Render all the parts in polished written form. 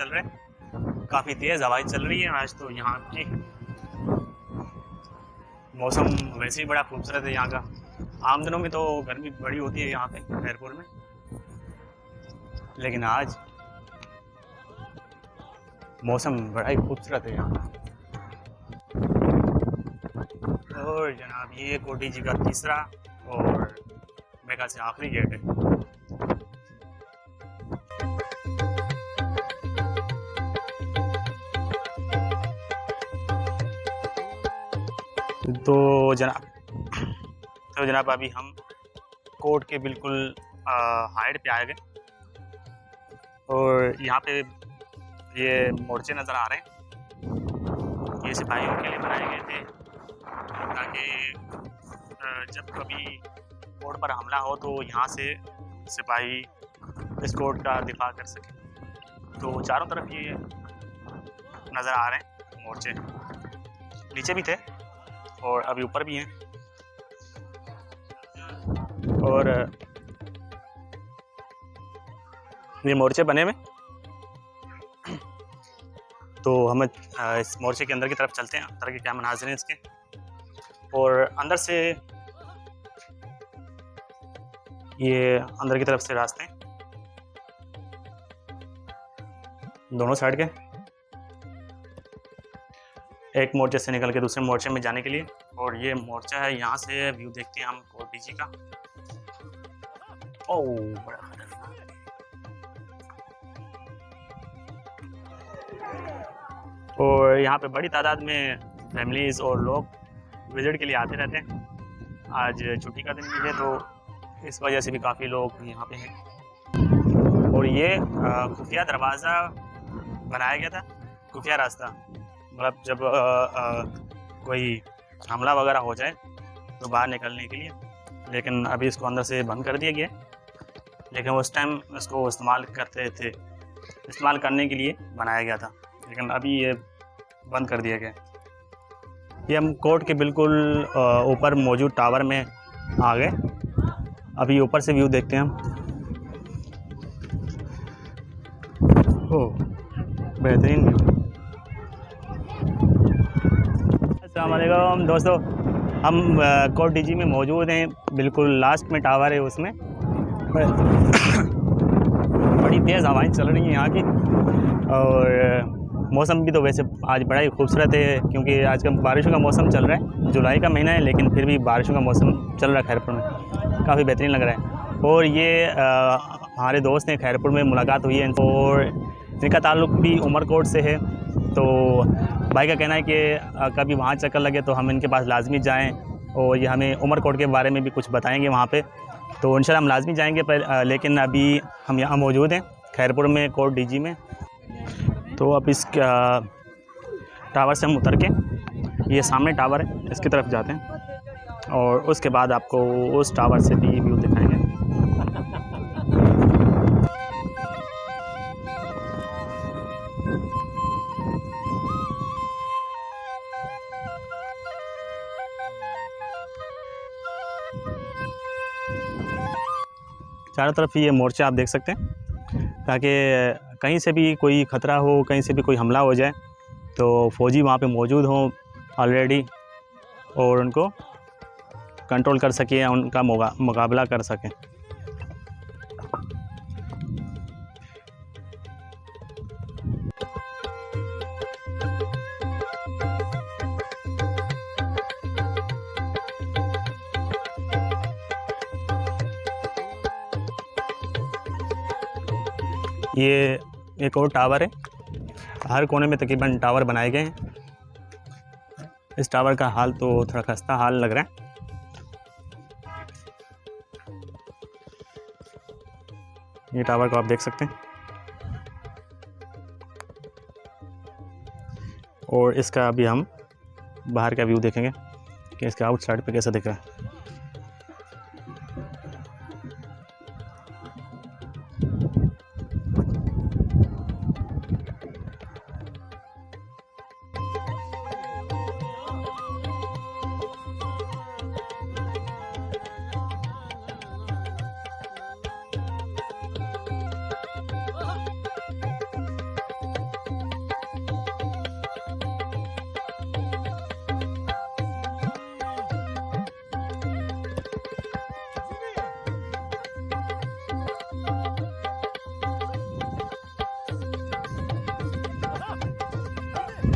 चल रहे हैं, काफ़ी तेज़ हवाएं चल रही है आज। तो यहाँ की मौसम वैसे ही बड़ा खूबसूरत है यहाँ का। आम दिनों में तो गर्मी बड़ी होती है यहाँ पे खैरपुर में, लेकिन आज मौसम बड़ा ही खूबसूरत है यहाँ का। और जनाब ये कोटी जी का तीसरा और मेरे ख्याल से आखिरी गेट है। तो जनाब अभी हम कोर्ट के बिल्कुल हाइट पे आ गए और यहाँ पे ये मोर्चे नज़र आ रहे हैं। ये सिपाहियों के लिए बनाए गए थे ताकि जब कभी कोर्ट पर हमला हो तो यहाँ से सिपाही इस कोर्ट का दिफा कर सके। तो चारों तरफ ये नज़र आ रहे हैं मोर्चे, नीचे भी थे और अभी ऊपर भी हैं। और ये मोर्चे बने हुए, तो हम इस मोर्चे के अंदर की तरफ चलते हैं। अंदर के क्या मनाज़िर हैं इसके, और अंदर से ये अंदर की तरफ से रास्ते हैं दोनों साइड के, एक मोर्चे से निकल के दूसरे मोर्चे में जाने के लिए। और ये मोर्चा है, यहाँ से व्यू देखते हैं हम कोटी जी का। ओह बड़ा खतरनाक। और यहाँ पे बड़ी तादाद में फैमिलीज़ और लोग विज़िट के लिए आते रहते हैं। आज छुट्टी का दिन भी है तो इस वजह से भी काफ़ी लोग यहाँ पे हैं। और ये खुफिया दरवाज़ा बनाया गया था, खुफिया रास्ता, मतलब जब कोई हमला वगैरह हो जाए तो बाहर निकलने के लिए। लेकिन अभी इसको अंदर से बंद कर दिया गया, लेकिन उस टाइम इसको इस्तेमाल करने के लिए बनाया गया था, लेकिन अभी ये बंद कर दिया गया। ये हम कोर्ट के बिल्कुल ऊपर मौजूद टावर में आ गए। अभी ऊपर से व्यू देखते हैं हम। ओह बेहतरीन व्यू। अस्सलाम वालेकुम दोस्तों, हम कोटी जी में मौजूद हैं, बिल्कुल लास्ट में टावर है उसमें। बड़ी तेज़ हवाएं चल रही हैं यहाँ की, और मौसम भी तो वैसे आज बड़ा ही खूबसूरत है क्योंकि आजकल बारिशों का मौसम चल रहा है। जुलाई का महीना है लेकिन फिर भी बारिशों का मौसम चल रहा है खैरपुर में, काफ़ी बेहतरीन लग रहा है। और ये हमारे दोस्त हैं, खैरपुर में मुलाकात हुई है और इनका ताल्लुक़ भी उमरकोट से है। तो भाई का कहना है कि कभी वहाँ चक्कर लगे तो हम इनके पास लाजमी जाएँ और ये हमें उमरकोट के बारे में भी कुछ बताएँगे वहाँ पर। तो इंशाल्लाह हम लाजमी जाएँगे, पर लेकिन अभी हम यहाँ मौजूद हैं खैरपुर में कोटी जी में। तो अब इस टावर से हम उतर के, ये सामने टावर है, इसकी तरफ जाते हैं और उसके बाद आपको उस टावर से भी व्यू दिखाएंगे। चारों तरफ ये मोर्चा आप देख सकते हैं, ताकि कहीं से भी कोई ख़तरा हो, कहीं से भी कोई हमला हो जाए तो फ़ौजी वहाँ पे मौजूद हों ऑलरेडी और उनको कंट्रोल कर सकें या उनका मुकाबला कर सकें। ये एक और टावर है, हर कोने में तकरीबन टावर बनाए गए हैं। इस टावर का हाल तो थोड़ा खस्ता हाल लग रहा है। ये टावर को आप देख सकते हैं और इसका अभी हम बाहर का व्यू देखेंगे कि इसका आउटसाइड पे कैसा दिख रहा है।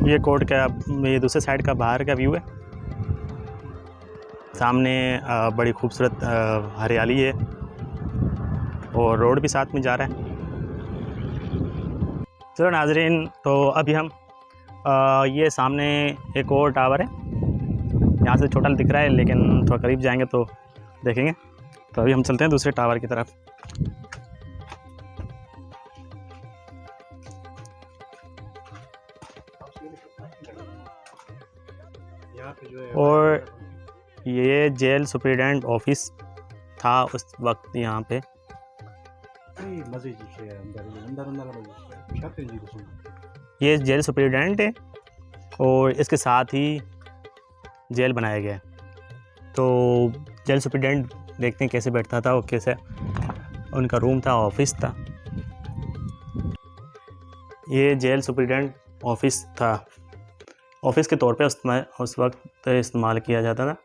ये कोर्ट का ये दूसरे साइड का बाहर का व्यू है। सामने बड़ी खूबसूरत हरियाली है और रोड भी साथ में जा रहा है। चलो नाजरीन, तो अभी हम ये सामने एक और टावर है, यहाँ से छोटा दिख रहा है लेकिन थोड़ा करीब जाएंगे तो देखेंगे। तो अभी हम चलते हैं दूसरे टावर की तरफ। और ये जेल सुपरिटेंडेंट ऑफिस था उस वक्त यहाँ पे। ये जेल सुपरिटेंडेंट है और इसके साथ ही जेल बनाया गया है। तो जेल सुपरिटेंडेंट देखते हैं कैसे बैठता था और कैसे उनका रूम था, ऑफिस था। ये जेल सुपरिटेंडेंट ऑफिस था, ऑफिस के तौर पे उस वक्त इस्तेमाल किया जाता था।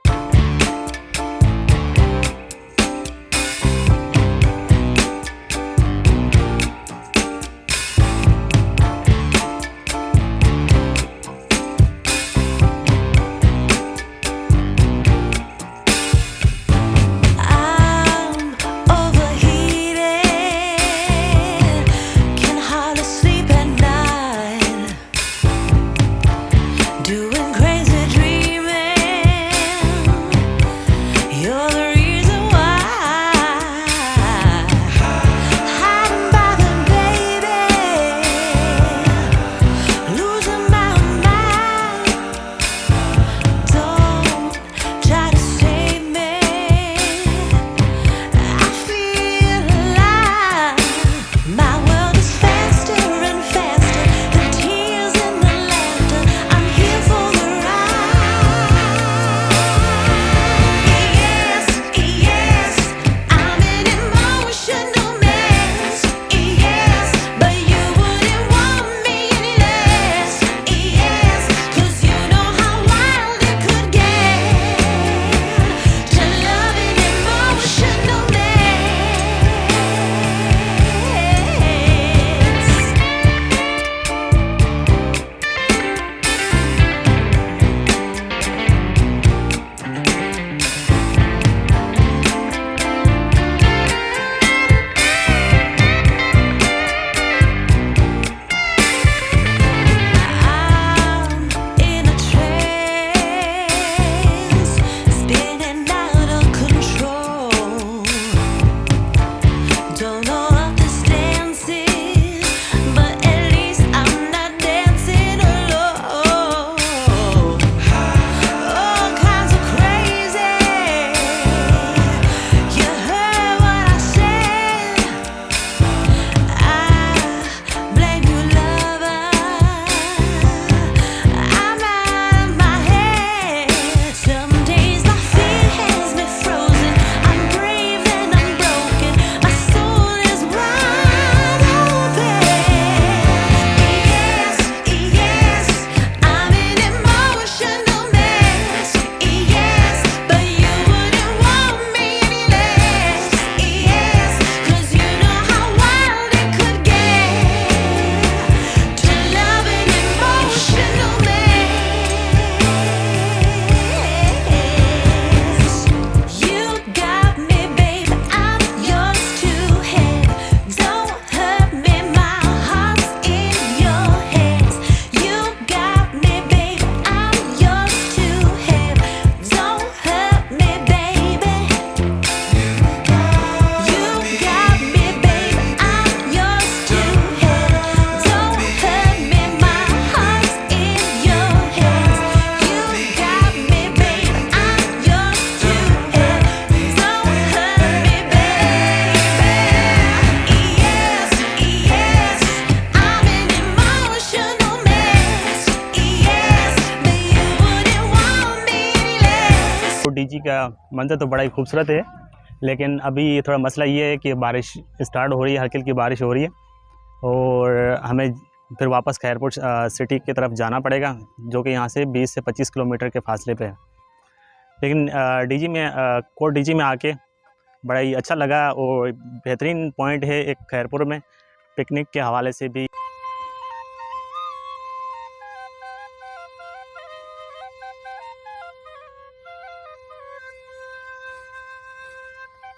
डीजी का मंजर तो बड़ा ही खूबसूरत है, लेकिन अभी थोड़ा मसला ये है कि बारिश स्टार्ट हो रही है, हल्की हल्की बारिश हो रही है और हमें फिर वापस खैरपुर सिटी की तरफ जाना पड़ेगा, जो कि यहाँ से 20 से 25 किलोमीटर के फासले पे है। लेकिन कोट डीजी में आके बड़ा ही अच्छा लगा और बेहतरीन पॉइंट है एक खैरपुर में पिकनिक के हवाले से भी।